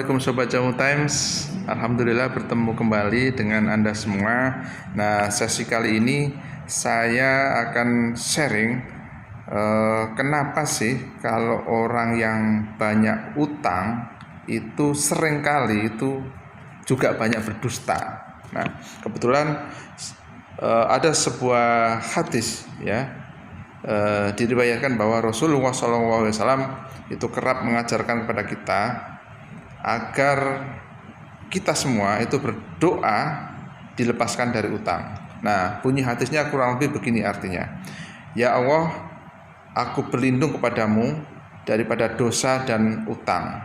Assalamualaikum Sobat Jamu Times. Alhamdulillah bertemu kembali dengan Anda semua. Nah, sesi kali ini saya akan sharing kenapa sih kalau orang yang banyak utang itu seringkali itu juga banyak berdusta. Nah, kebetulan ada sebuah hadis ya, diriwayatkan bahwa Rasulullah SAW itu kerap mengajarkan kepada kita agar kita semua itu berdoa dilepaskan dari utang. Nah, bunyi hadisnya kurang lebih begini artinya. Ya Allah, aku berlindung kepadamu daripada dosa dan utang.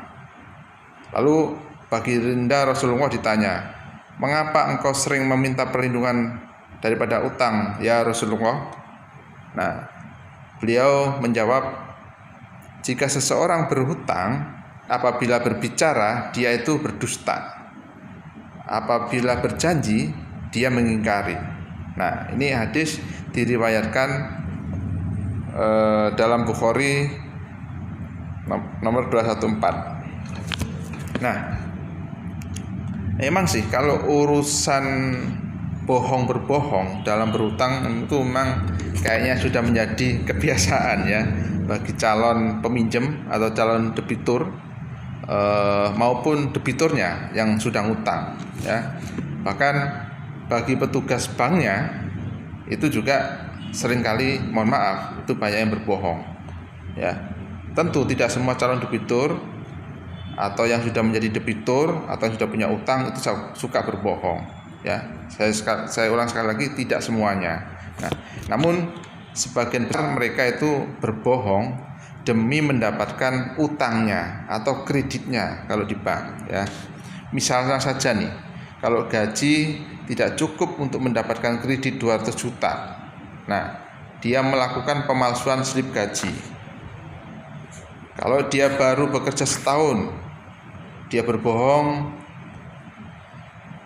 Lalu baginda Rasulullah ditanya, mengapa engkau sering meminta perlindungan daripada utang ya Rasulullah? Nah, beliau menjawab, jika seseorang berhutang, apabila berbicara dia itu berdusta, apabila berjanji dia mengingkari. Nah, ini hadis diriwayatkan dalam Bukhari nomor 214. Nah, memang sih kalau urusan berbohong dalam berhutang itu memang kayaknya sudah menjadi kebiasaan ya bagi calon peminjam atau calon debitur maupun debiturnya yang sudah ngutang ya. Bahkan bagi petugas banknya itu juga seringkali, mohon maaf, itu banyak yang berbohong ya. Tentu tidak semua calon debitur atau yang sudah menjadi debitur atau yang sudah punya utang itu suka berbohong ya. Saya ulang sekali lagi, tidak semuanya. Nah, namun sebagian besar mereka itu berbohong demi mendapatkan utangnya atau kreditnya kalau di bank ya. Misalnya saja nih, kalau gaji tidak cukup untuk mendapatkan kredit 200 juta. Nah, dia melakukan pemalsuan slip gaji. Kalau dia baru bekerja setahun, dia berbohong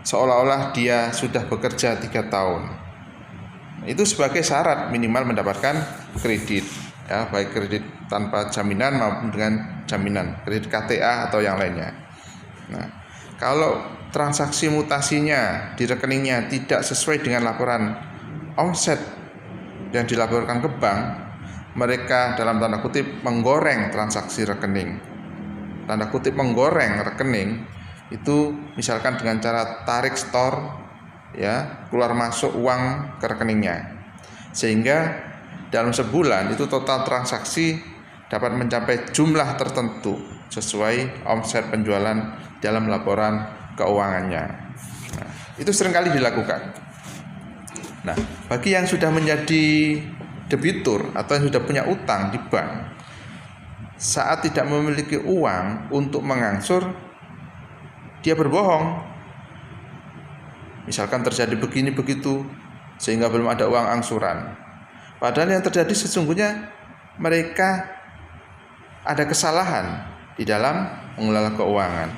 seolah-olah dia sudah bekerja 3 tahun. Itu sebagai syarat minimal mendapatkan kredit ya, baik kredit tanpa jaminan maupun dengan jaminan, kredit KTA atau yang lainnya. Nah, kalau transaksi mutasinya di rekeningnya tidak sesuai dengan laporan omset yang dilaporkan ke bank, mereka dalam tanda kutip menggoreng transaksi rekening. Tanda kutip menggoreng rekening itu misalkan dengan cara tarik store ya, keluar masuk uang ke rekeningnya, sehingga dalam sebulan itu total transaksi dapat mencapai jumlah tertentu sesuai omset penjualan dalam laporan keuangannya. Nah, itu seringkali dilakukan. Nah, bagi yang sudah menjadi debitur atau yang sudah punya utang di bank, saat tidak memiliki uang untuk mengangsur, dia berbohong. Misalkan terjadi begini begitu sehingga belum ada uang angsuran. Padahal yang terjadi sesungguhnya mereka ada kesalahan di dalam mengelola keuangan.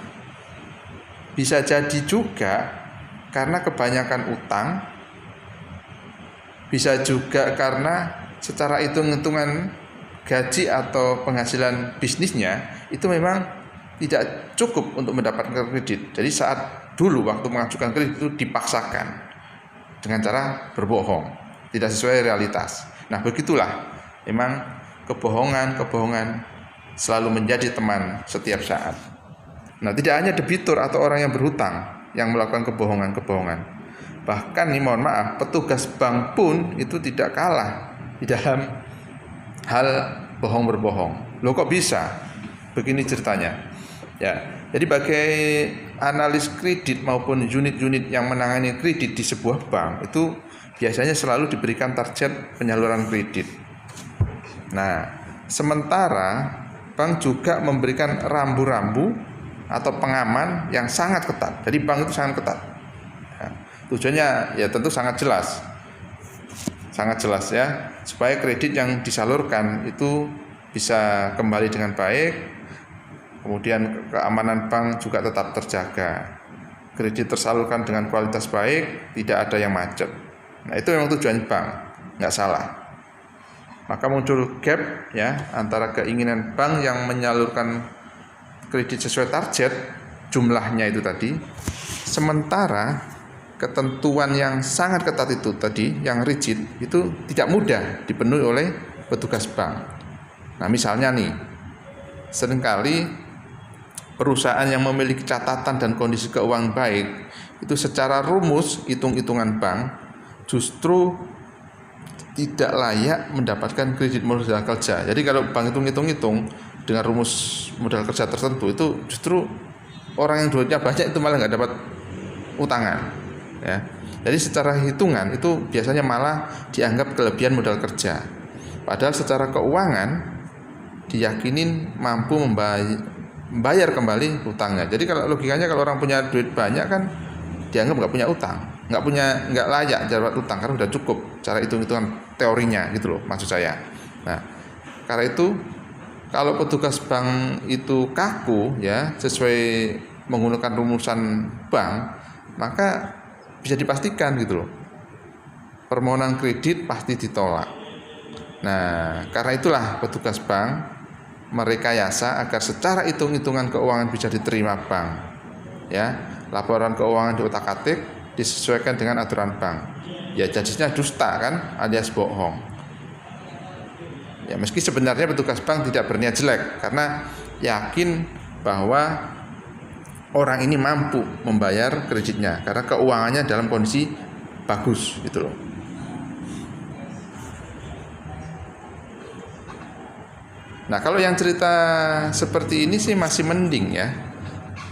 Bisa jadi juga karena kebanyakan utang, bisa juga karena secara hitung-hitungan gaji atau penghasilan bisnisnya itu memang tidak cukup untuk mendapatkan kredit. Jadi saat dulu waktu mengajukan kredit itu dipaksakan dengan cara berbohong, tidak sesuai realitas. Nah, begitulah memang kebohongan selalu menjadi teman setiap saat. Nah, tidak hanya debitur atau orang yang berhutang yang melakukan kebohongan. Bahkan nih, mohon maaf, petugas bank pun itu tidak kalah di dalam hal berbohong. Loh, kok bisa? Begini ceritanya. Ya, jadi bagi analis kredit maupun unit-unit yang menangani kredit di sebuah bank itu biasanya selalu diberikan target penyaluran kredit. Nah, sementara bank juga memberikan rambu-rambu atau pengaman yang sangat ketat. Jadi bank itu sangat ketat. Nah, tujuannya ya tentu sangat jelas ya, supaya kredit yang disalurkan itu bisa kembali dengan baik, kemudian keamanan bank juga tetap terjaga, kredit tersalurkan dengan kualitas baik, tidak ada yang macet. Nah, itu memang tujuan bank, nggak salah. Maka muncul gap ya antara keinginan bank yang menyalurkan kredit sesuai target jumlahnya itu tadi. Sementara ketentuan yang sangat ketat itu tadi, yang rigid, itu tidak mudah dipenuhi oleh petugas bank. Nah, misalnya nih, seringkali perusahaan yang memiliki catatan dan kondisi keuangan baik itu secara rumus hitung-hitungan bank justru tidak layak mendapatkan kredit modal kerja. Jadi kalau bank hitung-hitung dengan rumus modal kerja tertentu, itu justru orang yang duitnya banyak itu malah nggak dapat utangan, ya. Jadi secara hitungan itu biasanya malah dianggap kelebihan modal kerja. Padahal secara keuangan diyakinin mampu membayar kembali utangnya. Jadi kalau logikanya kalau orang punya duit banyak kan dianggap nggak punya utang, nggak layak dapat utang karena udah cukup cara hitung-hitungan teorinya gitu loh maksud saya. Nah, karena itu kalau petugas bank itu kaku ya sesuai menggunakan rumusan bank, maka bisa dipastikan gitu loh permohonan kredit pasti ditolak. Nah, karena itulah petugas bank merekayasa agar secara hitung-hitungan keuangan bisa diterima bank, ya. Laporan keuangan diotak-atik disesuaikan dengan aturan bank. Ya jadinya dusta kan, alias bohong. Ya meski sebenarnya petugas bank tidak berniat jelek karena yakin bahwa orang ini mampu membayar kreditnya karena keuangannya dalam kondisi bagus gitu loh. Nah, kalau yang cerita seperti ini sih masih mending ya.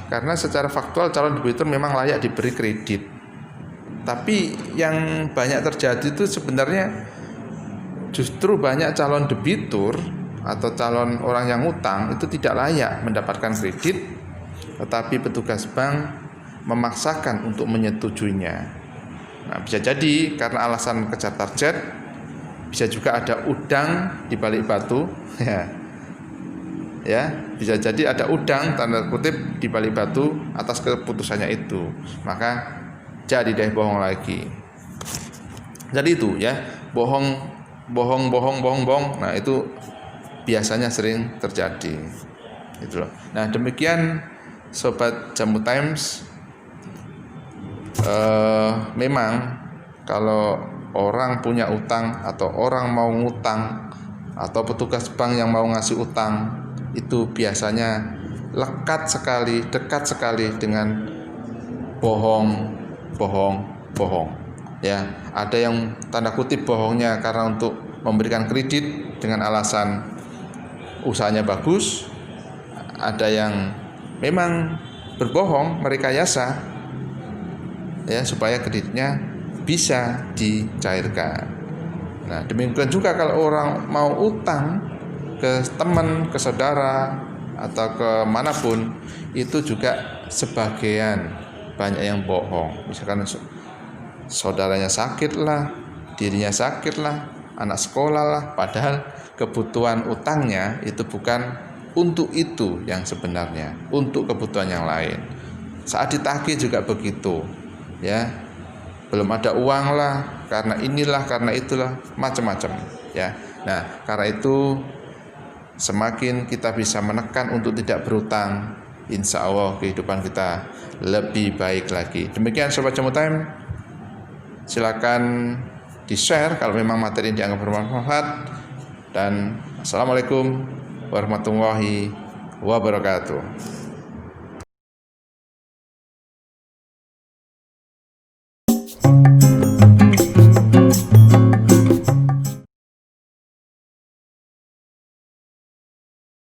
Karena secara faktual calon debitur memang layak diberi kredit. Tapi yang banyak terjadi itu sebenarnya justru banyak calon debitur atau calon orang yang utang itu tidak layak mendapatkan kredit, tetapi petugas bank memaksakan untuk menyetujuinya. Nah, bisa jadi karena alasan kejar target, bisa juga ada udang di balik batu, ya bisa jadi ada udang tanda kutip di balik batu atas keputusannya itu, maka jadi deh bohong lagi. Jadi itu ya, bohong. Nah, itu biasanya sering terjadi. Gitu loh. Nah, demikian sobat Jamu Times. Memang kalau orang punya utang atau orang mau ngutang atau petugas bank yang mau ngasih utang itu biasanya dekat sekali dengan bohong. Ya, ada yang tanda kutip bohongnya karena untuk memberikan kredit dengan alasan usahanya bagus. Ada yang memang berbohong, merekayasa ya supaya kreditnya bisa dicairkan. Nah, demikian juga kalau orang mau utang ke teman, ke saudara, atau ke manapun, itu juga sebagian banyak yang bohong. Misalkan saudaranya sakit lah, dirinya sakit lah, anak sekolah lah, padahal kebutuhan utangnya itu bukan untuk itu yang sebenarnya, untuk kebutuhan yang lain. Saat ditagih juga begitu, ya. Belum ada uang lah, karena inilah, karena itulah, macam-macam, ya. Nah, karena itu semakin kita bisa menekan untuk tidak berutang, insya Allah kehidupan kita lebih baik lagi. Demikian Sobat Jamu Time, silakan di-share kalau memang materi ini dianggap bermanfaat. Dan Assalamualaikum warahmatullahi wabarakatuh.